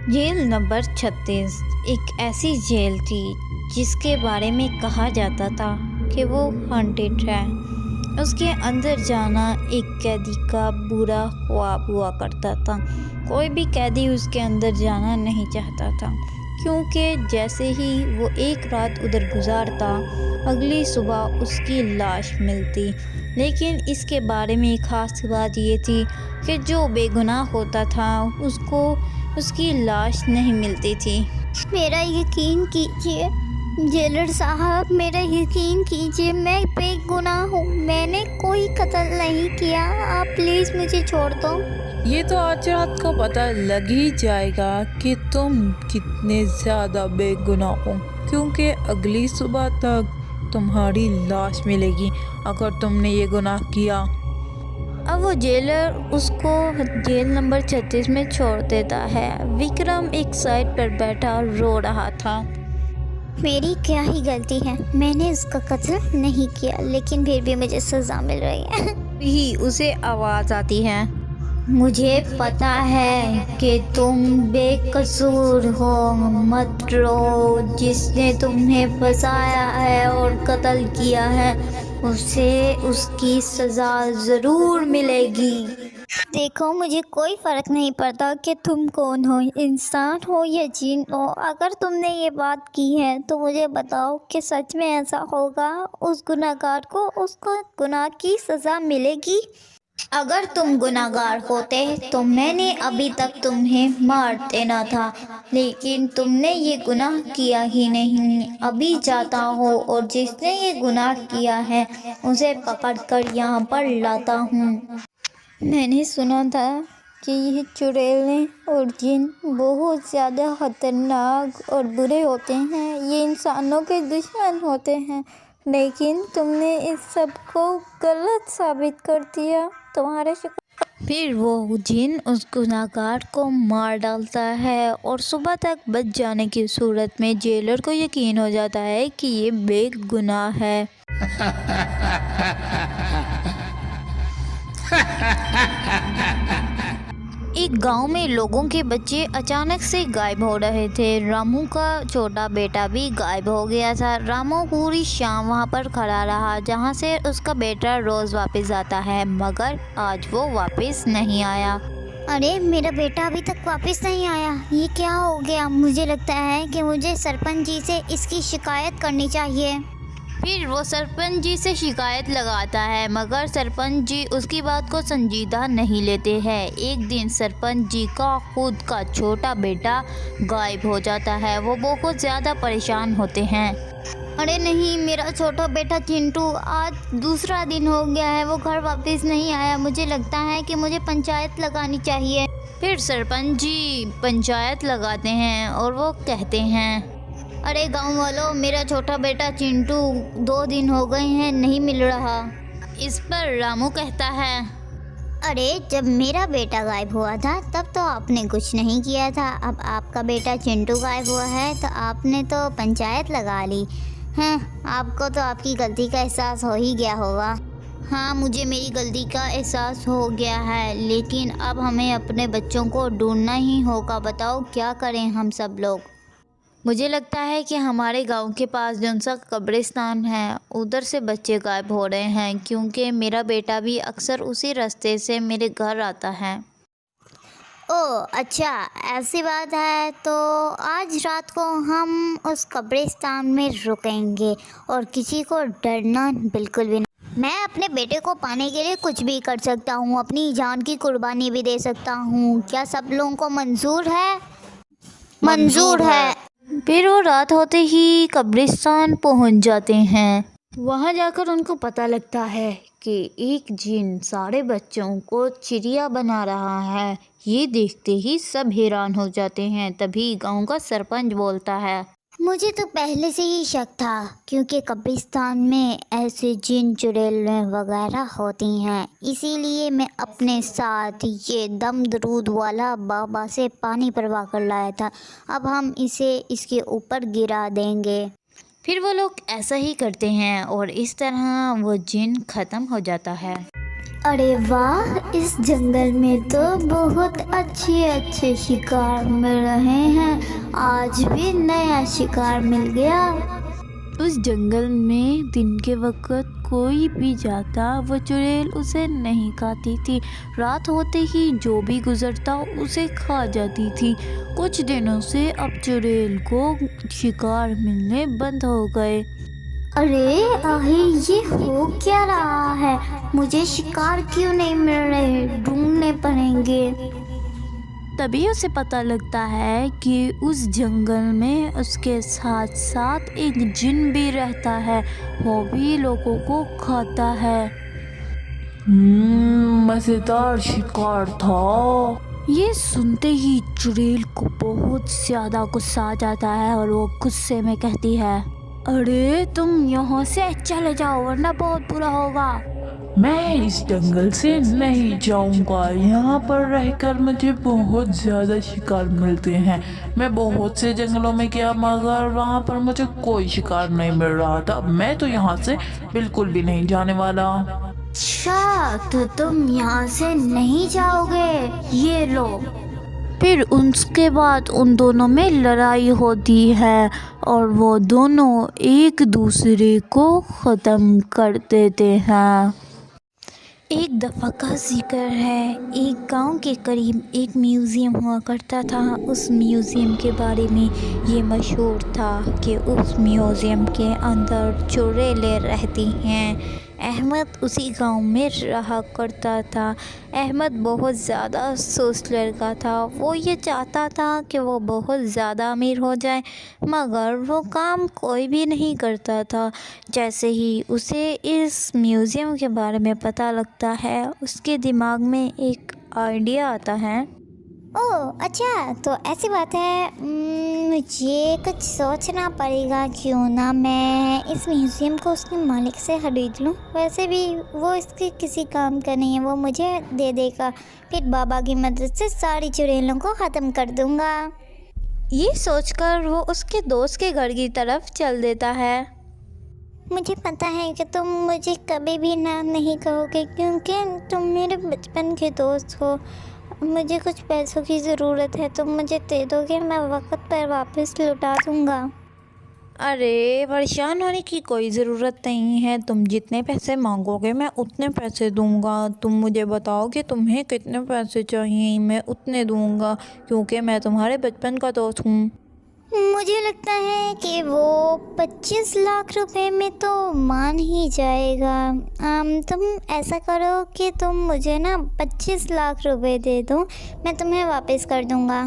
Jail number 36 एक ऐसी jail थी जिसके बारे में कहा जाता था कि वो हॉन्टेड है। उसके अंदर जाना एक कैदी का बुरा ख्वाब हुआ करता था। कोई भी कैदी उसके अंदर जाना नहीं चाहता था, क्योंकि जैसे ही वो एक रात उधर गुजारता, अगली सुबह उसकी लाश मिलती। लेकिन इसके बारे में एक ख़ास बात ये थी कि जो बेगुनाह होता था उसको उसकी लाश नहीं मिलती थी। मेरा यकीन कीजिए जेलर साहब, मेरा यकीन कीजिए, मैं बेगुनाह हूँ। मैंने कोई कत्ल नहीं किया। आप प्लीज़ मुझे छोड़ दो। ये तो आज रात को पता लग ही जाएगा कि तुम कितने ज़्यादा बेगुनाह हो, क्योंकि अगली सुबह तक तुम्हारी लाश मिलेगी अगर तुमने ये गुनाह किया। अब वो जेलर उसको जेल नंबर 36 में छोड़ देता है। विक्रम एक साइड पर बैठा रो रहा था। मेरी क्या ही गलती है, मैंने उसका कत्ल नहीं किया, लेकिन फिर भी मुझे सज़ा मिल रही है। ही उसे आवाज़ आती है। मुझे पता है कि तुम बेकसूर हो, मत रो। जिसने तुम्हें फंसाया है और कत्ल किया है उसे उसकी सज़ा ज़रूर मिलेगी। देखो, मुझे कोई फ़र्क नहीं पड़ता कि तुम कौन हो, इंसान हो या जिन हो। अगर तुमने ये बात की है तो मुझे बताओ कि सच में ऐसा होगा। उस गुनहगार को उसको गुनाह की सज़ा मिलेगी। अगर तुम गुनहगार होते तो मैंने अभी तक तुम्हें मार देना था, लेकिन तुमने ये गुनाह किया ही नहीं। अभी जाता हो और जिसने ये गुनाह किया है उसे पकड़कर यहाँ पर लाता हूँ। मैंने सुना था कि ये चुड़ैलें और जिन बहुत ज़्यादा खतरनाक और बुरे होते हैं। ये इंसानों के दुश्मन होते हैं, लेकिन तुमने इस सब को गलत साबित कर दिया। तुम्हारे शुक्र। फिर वो जिन उस गुनहगार को मार डालता है और सुबह तक बच जाने की सूरत में जेलर को यकीन हो जाता है कि ये बेगुनाह है। एक गांव में लोगों के बच्चे अचानक से गायब हो रहे थे। रामू का छोटा बेटा भी गायब हो गया था। रामू पूरी शाम वहां पर खड़ा रहा जहां से उसका बेटा रोज वापस आता है, मगर आज वो वापस नहीं आया। अरे, मेरा बेटा अभी तक वापस नहीं आया। ये क्या हो गया? मुझे लगता है कि मुझे सरपंच जी से इसकी शिकायत करनी चाहिए। फिर वो सरपंच जी से शिकायत लगाता है, मगर सरपंच जी उसकी बात को संजीदा नहीं लेते हैं। एक दिन सरपंच जी का खुद का छोटा बेटा गायब हो जाता है। वो बहुत ज़्यादा परेशान होते हैं। अरे नहीं, मेरा छोटा बेटा चिंटू, आज दूसरा दिन हो गया है, वो घर वापस नहीं आया। मुझे लगता है कि मुझे पंचायत लगानी चाहिए। फिर सरपंच जी पंचायत लगाते हैं और वो कहते हैं, अरे गांव वालों, मेरा छोटा बेटा चिंटू 2 दिन हो गए हैं, नहीं मिल रहा। इस पर रामू कहता है, अरे जब मेरा बेटा गायब हुआ था तब तो आपने कुछ नहीं किया था। अब आपका बेटा चिंटू गायब हुआ है तो आपने तो पंचायत लगा ली है। आपको तो आपकी गलती का एहसास हो ही गया होगा। हाँ, मुझे मेरी गलती का एहसास हो गया है, लेकिन अब हमें अपने बच्चों को ढूंढना ही होगा। बताओ क्या करें हम सब लोग। मुझे लगता है कि हमारे गांव के पास जो सा कब्रिस्तान है उधर से बच्चे गायब हो रहे हैं, क्योंकि मेरा बेटा भी अक्सर उसी रास्ते से मेरे घर आता है। ओह अच्छा, ऐसी बात है तो आज रात को हम उस कब्रिस्तान में रुकेंगे और किसी को डरना बिल्कुल भी नहीं। मैं अपने बेटे को पाने के लिए कुछ भी कर सकता हूँ, अपनी जान की कुर्बानी भी दे सकता हूँ। क्या सब लोगों को मंजूर है? मंजूर है। फिर वो रात होते ही कब्रिस्तान पहुंच जाते हैं। वहां जाकर उनको पता लगता है कि एक जिन सारे बच्चों को चिड़िया बना रहा है। ये देखते ही सब हैरान हो जाते हैं। तभी गांव का सरपंच बोलता है, मुझे तो पहले से ही शक था, क्योंकि कब्रिस्तान में ऐसे जिन चुड़ैलें वगैरह होती हैं। इसीलिए मैं अपने साथ ये दम दरूद वाला बाबा से पानी भरवा कर लाया था। अब हम इसे इसके ऊपर गिरा देंगे। फिर वो लोग ऐसा ही करते हैं और इस तरह वो जिन ख़त्म हो जाता है। अरे वाह, इस जंगल में तो बहुत अच्छे अच्छे शिकार मिल रहे हैं। आज भी नया शिकार मिल गया। उस जंगल में दिन के वक्त कोई भी जाता वो चुड़ैल उसे नहीं खाती थी। रात होते ही जो भी गुजरता उसे खा जाती थी। कुछ दिनों से अब चुड़ैल को शिकार मिलने बंद हो गए। अरे आही, ये हो क्या रहा है? मुझे शिकार क्यों नहीं मिल रहे? ढूंढने पड़ेंगे। तभी उसे पता लगता है कि उस जंगल में उसके साथ साथ एक जिन भी रहता है, वो भी लोगों को खाता है। मजेदार शिकार था। ये सुनते ही चुड़ैल को बहुत ज़्यादा गुस्सा आ जाता है और वो गुस्से में कहती है, अरे तुम यहाँ से चले जाओ वरना बहुत बुरा होगा। मैं इस जंगल से नहीं जाऊंगा। यहाँ पर रहकर मुझे बहुत ज़्यादा शिकार मिलते हैं। मैं बहुत से जंगलों में गया मगर वहाँ पर मुझे कोई शिकार नहीं मिल रहा था। मैं तो यहाँ से बिल्कुल भी नहीं जाने वाला। अच्छा, तो तुम यहाँ से नहीं जाओगे? ये लो। फिर उसके बाद उन दोनों में लड़ाई होती है और वो दोनों एक दूसरे को ख़त्म कर देते हैं। एक दफ़ा का जिक्र है, एक गांव के करीब एक म्यूज़ियम हुआ करता था। उस म्यूज़ियम के बारे में ये मशहूर था कि उस म्यूज़ियम के अंदर चुड़ैलें रहती हैं। अहमद उसी गांव में रहा करता था। अहमद बहुत ज़्यादा अफसोस लड़का था। वो ये चाहता था कि वो बहुत ज़्यादा अमीर हो जाए मगर वो काम कोई भी नहीं करता था। जैसे ही उसे इस म्यूज़ियम के बारे में पता लगता है, उसके दिमाग में एक आइडिया आता है। ओह अच्छा, तो ऐसी बात है। मुझे कुछ सोचना पड़ेगा। क्यों ना मैं इस म्यूज़ियम को उसके मालिक से खरीद लूँ। वैसे भी वो इसके किसी काम का नहीं है, वो मुझे दे देगा। फिर बाबा की मदद से सारी चुड़ैलों को ख़त्म कर दूँगा। ये सोचकर वो उसके दोस्त के घर की तरफ चल देता है। मुझे पता है कि तुम मुझे कभी भी ना नहीं कहोगे क्योंकि तुम मेरे बचपन के दोस्त हो। मुझे कुछ पैसों की ज़रूरत है, तुम मुझे दे दोगे? मैं वक्त पर वापस लौटा दूँगा। अरे परेशान होने की कोई ज़रूरत नहीं है। तुम जितने पैसे मांगोगे मैं उतने पैसे दूंगा। तुम मुझे बताओ कि तुम्हें कितने पैसे चाहिए, मैं उतने दूंगा क्योंकि मैं तुम्हारे बचपन का दोस्त हूँ। मुझे लगता है कि वो 25 लाख रुपए में तो मान ही जाएगा। तुम ऐसा करो कि तुम मुझे ना 25 लाख रुपए दे दो, मैं तुम्हें वापस कर दूंगा।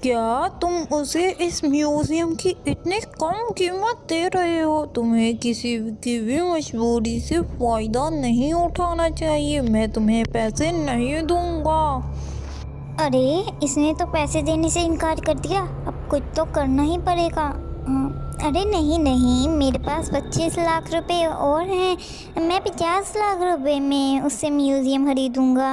क्या तुम उसे इस म्यूज़ियम की इतनी कम कीमत दे रहे हो? तुम्हें किसी की भी मजबूरी से फ़ायदा नहीं उठाना चाहिए। मैं तुम्हें पैसे नहीं दूंगा। अरे इसने तो पैसे देने से इनकार कर दिया, अब कुछ तो करना ही पड़ेगा। अरे नहीं नहीं, मेरे पास 25 लाख रुपए और हैं। मैं 50 लाख रुपए में उससे म्यूज़ियम खरीदूँगा।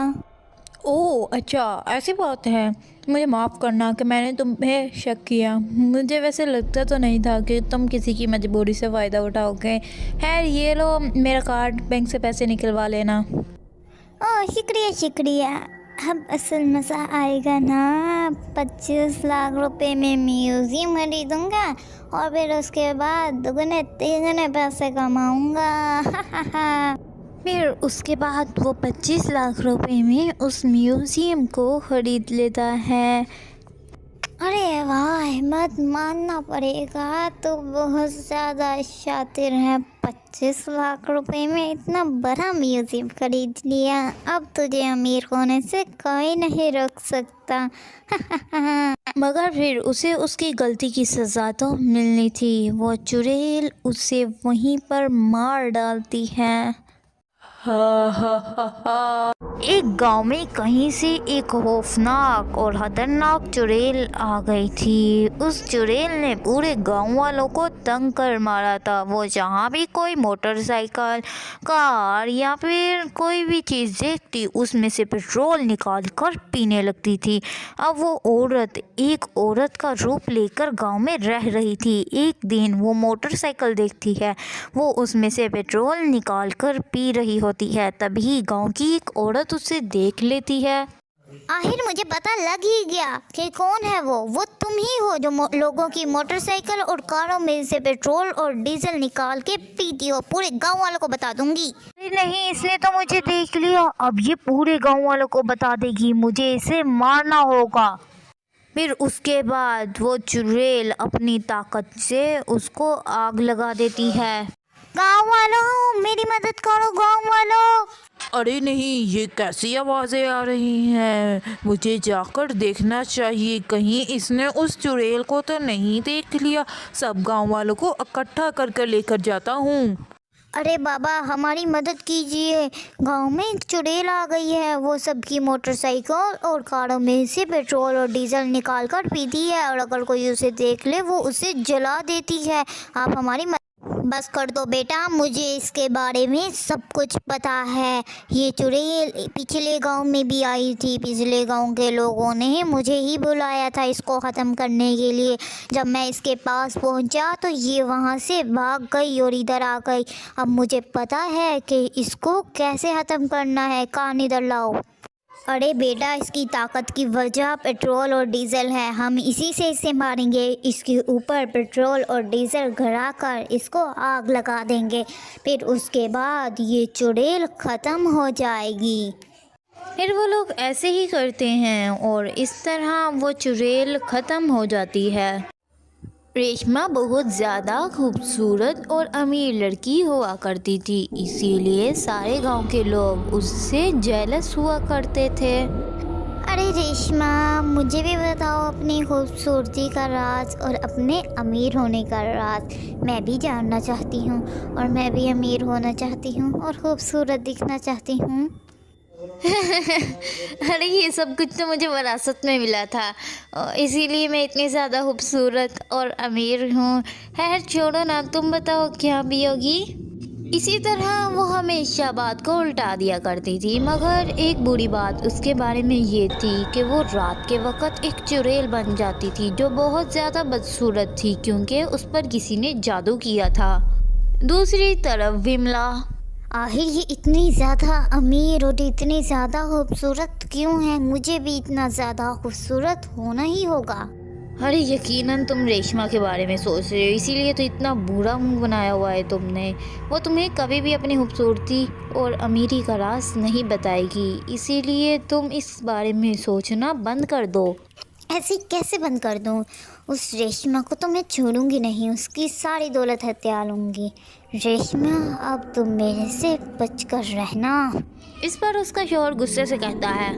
ओह अच्छा, ऐसी बात है। मुझे माफ़ करना कि मैंने तुम्हें शक किया। मुझे वैसे लगता तो नहीं था कि तुम किसी की मजबूरी से फ़ायदा उठाओगे। खैर ये लो मेरा कार्ड, बैंक से पैसे निकलवा लेना। ओह शुक्रिया शुक्रिया। अब असल मज़ा आएगा ना। 25 लाख रुपए में म्यूज़ियम खरीदूँगा और फिर उसके बाद दुगने तिगने पैसे कमाऊँगा। फिर उसके बाद वो 25 लाख रुपए में उस म्यूज़ियम को ख़रीद लेता है। अरे वाह अहमद, मानना पड़ेगा तो बहुत ज़्यादा शातिर है। 25 लाख रुपए में इतना बड़ा म्यूज़ियम खरीद लिया। अब तुझे अमीर होने से कोई नहीं रोक सकता। मगर फिर उसे उसकी गलती की सज़ा तो मिलनी थी। वो चुड़ैल उसे वहीं पर मार डालती है। एक गांव में कहीं से एक खौफनाक और खतरनाक चुड़ैल आ गई थी। उस चुड़ैल ने पूरे गांव वालों को तंग कर मारा था। वो जहाँ भी कोई मोटरसाइकिल, कार या फिर कोई भी चीज़ देखती उसमें से पेट्रोल निकाल कर पीने लगती थी। अब वो औरत एक औरत का रूप लेकर गांव में रह रही थी। एक दिन वो मोटरसाइकिल देखती है, वो उसमें से पेट्रोल निकाल कर पी रही होती होती है। तभी गांव की एक औरत उसे देख लेती है। आखिर मुझे पता लग ही गया कि कौन है वो तुम ही हो जो लोगों की मोटरसाइकिल और कारों में से पेट्रोल और डीजल निकाल के पीती हो। पूरे गांव वालों को बता दूंगी। अरे नहीं, इसने तो मुझे देख लिया, अब ये पूरे गांव वालों को बता देगी, मुझे इसे मारना होगा। फिर उसके बाद वो चुड़ैल अपनी ताकत से उसको आग लगा देती है। गांव वालों मेरी मदद करो, गांव वालों। अरे नहीं, ये कैसी आवाज़ें आ रही हैं? मुझे जाकर देखना चाहिए, कहीं इसने उस चुड़ैल को तो नहीं देख लिया। सब गांव वालों को इकट्ठा कर कर लेकर जाता हूँ। अरे बाबा हमारी मदद कीजिए, गांव में एक चुड़ैल आ गई है। वो सबकी मोटरसाइकिल और कारों में से पेट्रोल और डीजल निकाल कर पीती है और अगर कोई उसे देख ले वो उसे जला देती है। आप हमारी बस कर दो बेटा, मुझे इसके बारे में सब कुछ पता है। ये चुड़ैल पिछले गांव में भी आई थी। पिछले गांव के लोगों ने मुझे ही बुलाया था इसको ख़त्म करने के लिए। जब मैं इसके पास पहुंचा तो ये वहां से भाग गई और इधर आ गई। अब मुझे पता है कि इसको कैसे ख़त्म करना है। कान इधर लाओ। अरे बेटा इसकी ताकत की वजह पेट्रोल और डीजल है, हम इसी से इसे मारेंगे। इसके ऊपर पेट्रोल और डीजल भरा कर इसको आग लगा देंगे, फिर उसके बाद ये चुड़ैल ख़त्म हो जाएगी। फिर वो लोग ऐसे ही करते हैं और इस तरह वो चुड़ैल ख़त्म हो जाती है। रेशमा बहुत ज़्यादा खूबसूरत और अमीर लड़की हुआ करती थी, इसीलिए सारे गांव के लोग उससे जेलस हुआ करते थे। अरे रेशमा मुझे भी बताओ अपनी खूबसूरती का राज और अपने अमीर होने का राज। मैं भी जानना चाहती हूँ और मैं भी अमीर होना चाहती हूँ और खूबसूरत दिखना चाहती हूँ। अरे ये सब कुछ तो मुझे विरासत में मिला था, इसीलिए मैं इतनी ज़्यादा खूबसूरत और अमीर हूँ। खैर छोड़ो ना, तुम बताओ क्या पियोगी। इसी तरह वो हमेशा बात को उल्टा दिया करती थी, मगर एक बुरी बात उसके बारे में ये थी कि वो रात के वक्त एक चुड़ैल बन जाती थी जो बहुत ज़्यादा बदसूरत थी क्योंकि उस पर किसी ने जादू किया था। दूसरी तरफ विमला, आखिर ये इतनी ज़्यादा अमीर और इतनी ज़्यादा खूबसूरत क्यों है? मुझे भी इतना ज़्यादा खूबसूरत होना ही होगा। अरे यकीनन तुम रेशमा के बारे में सोच रहे हो, इसीलिए तो इतना बुरा मुंह बनाया हुआ है तुमने। वो तुम्हें कभी भी अपनी खूबसूरती और अमीरी का राज नहीं बताएगी, इसीलिए तुम इस बारे में सोचना बंद कर दो। ऐसे कैसे बंद कर दूँ? उस रेशमा को तो मैं छोड़ूंगी नहीं, उसकी सारी दौलत हत्या लूँगी। रेशमा अब तुम मेरे से बचकर रहना। इस पर उसका शौहर गुस्से से कहता है,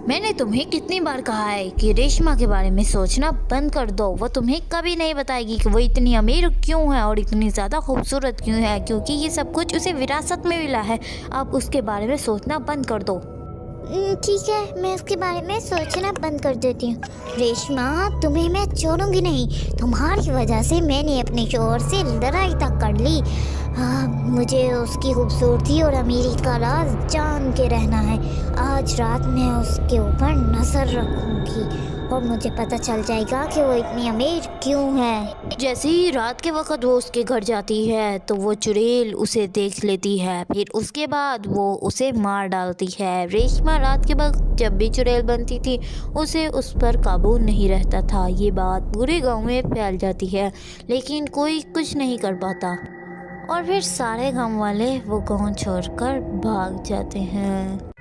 मैंने तुम्हें कितनी बार कहा है कि रेशमा के बारे में सोचना बंद कर दो। वो तुम्हें कभी नहीं बताएगी कि वो इतनी अमीर क्यों है और इतनी ज़्यादा खूबसूरत क्यों है, क्योंकि ये सब कुछ उसे विरासत में मिला है। अब उसके बारे में सोचना बंद कर दो। ठीक है, मैं उसके बारे में सोचना बंद कर देती हूँ। रेशमा तुम्हें मैं छोड़ूंगी नहीं, तुम्हारी वजह से मैंने अपने शौहर से लड़ाई तक कर ली। मुझे उसकी खूबसूरती और अमीरी का राज जान के रहना है। आज रात मैं उसके ऊपर नज़र रखूंगी और मुझे पता चल जाएगा कि वो इतनी अमीर क्यों है। जैसे ही रात के वक्त वो उसके घर जाती है तो वो चुड़ैल उसे देख लेती है, फिर उसके बाद वो उसे मार डालती है। रेशमा रात के वक्त जब भी चुड़ैल बनती थी उसे उस पर काबू नहीं रहता था। ये बात पूरे गांव में फैल जाती है, लेकिन कोई कुछ नहीं कर पाता और फिर सारे गांव वाले वो गांव छोड़कर भाग जाते हैं।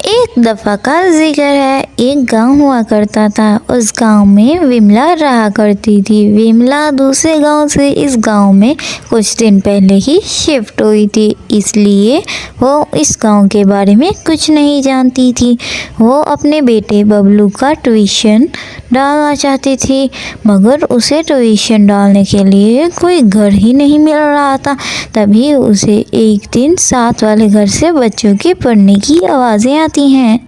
एक दफ़ा का जिक्र है, एक गांव हुआ करता था। उस गांव में विमला रहा करती थी। विमला दूसरे गांव से इस गांव में कुछ दिन पहले ही शिफ्ट हुई थी, इसलिए वो इस गांव के बारे में कुछ नहीं जानती थी। वो अपने बेटे बबलू का ट्यूशन डालना चाहती थी, मगर उसे ट्यूशन डालने के लिए कोई घर ही नहीं मिल रहा था। तभी उसे एक दिन साथ वाले घर से बच्चों के पढ़ने की आवाज़ें आती हैं।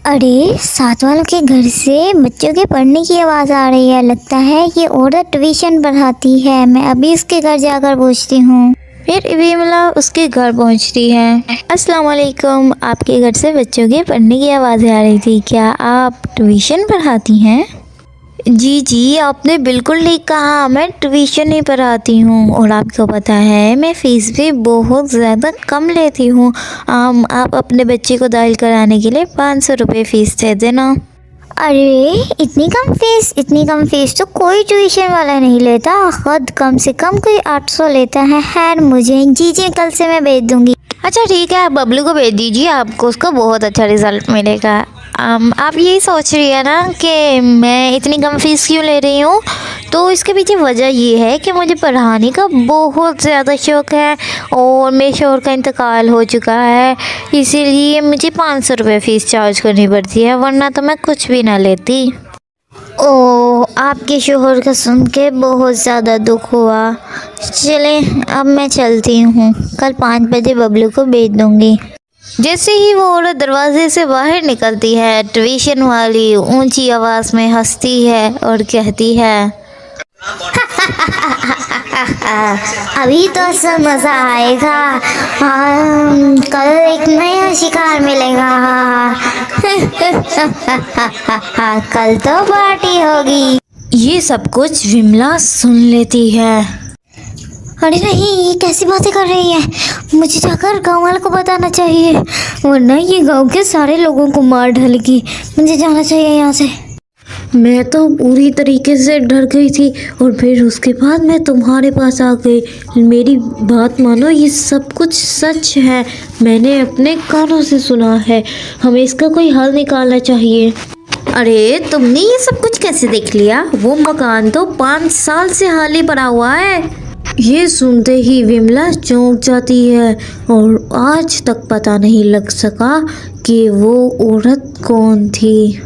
अरे साथ वालों के घर से बच्चों के पढ़ने की आवाज़ आ रही है, लगता है ये औरत ट्यूशन पढ़ाती है। मैं अभी उसके घर जाकर पूछती हूँ। फिर विमला उसके घर पहुंचती है। अस्सलाम वालेकुम, आपके घर से बच्चों के पढ़ने की आवाज़ें आ रही थी, क्या आप ट्यूशन पढ़ाती हैं? जी आपने बिल्कुल ठीक कहा, मैं ट्यूशन ही पढ़ाती हूँ और आपको पता है मैं फ़ीस भी बहुत ज़्यादा कम लेती हूँ। आप अपने बच्चे को दाखिल कराने के लिए 500 रुपये फ़ीस दे देना। अरे इतनी कम फीस तो कोई ट्यूशन वाला नहीं लेता, खुद कम से कम कोई 800 लेता है। खैर मुझे जी कल से मैं भेज दूँगी। अच्छा ठीक है, आप बबलू को भेज दीजिए, आपको उसका बहुत अच्छा रिज़ल्ट मिलेगा। आप यही सोच रही है ना कि मैं इतनी कम फीस क्यों ले रही हूँ, तो इसके पीछे वजह ये है कि मुझे पढ़ाने का बहुत ज़्यादा शौक़ है और मेरे शौहर का इंतकाल हो चुका है, इसीलिए मुझे 500 रुपये फ़ीस चार्ज करनी पड़ती है, वरना तो मैं कुछ भी ना लेती। ओह, आपके शौहर का सुन के बहुत ज़्यादा दुख हुआ। चले अब मैं चलती हूँ, कल 5 बजे बबलू को भेज दूँगी। जैसे ही वो औरत दरवाजे से बाहर निकलती है, ट्यूशन वाली ऊंची आवाज़ में हंसती है और कहती है अभी तो असल मज़ा आएगा, कल एक नया शिकार मिलेगा। कल तो पार्टी होगी। ये सब कुछ विमला सुन लेती है। अरे नहीं, ये कैसी बातें कर रही है, मुझे जाकर गाँव वालों को बताना चाहिए, वरना ये गांव के सारे लोगों को मार डालेगी। मुझे जाना चाहिए यहाँ से। मैं तो पूरी तरीके से डर गई थी और फिर उसके बाद मैं तुम्हारे पास आ गई। मेरी बात मानो, ये सब कुछ सच है, मैंने अपने कानों से सुना है, हमें इसका कोई हल निकालना चाहिए। अरे तुमने ये सब कुछ कैसे देख लिया? वो मकान तो 5 साल से खाली पड़ा हुआ है। ये सुनते ही विमला चौंक जाती है और आज तक पता नहीं लग सका कि वो औरत कौन थी।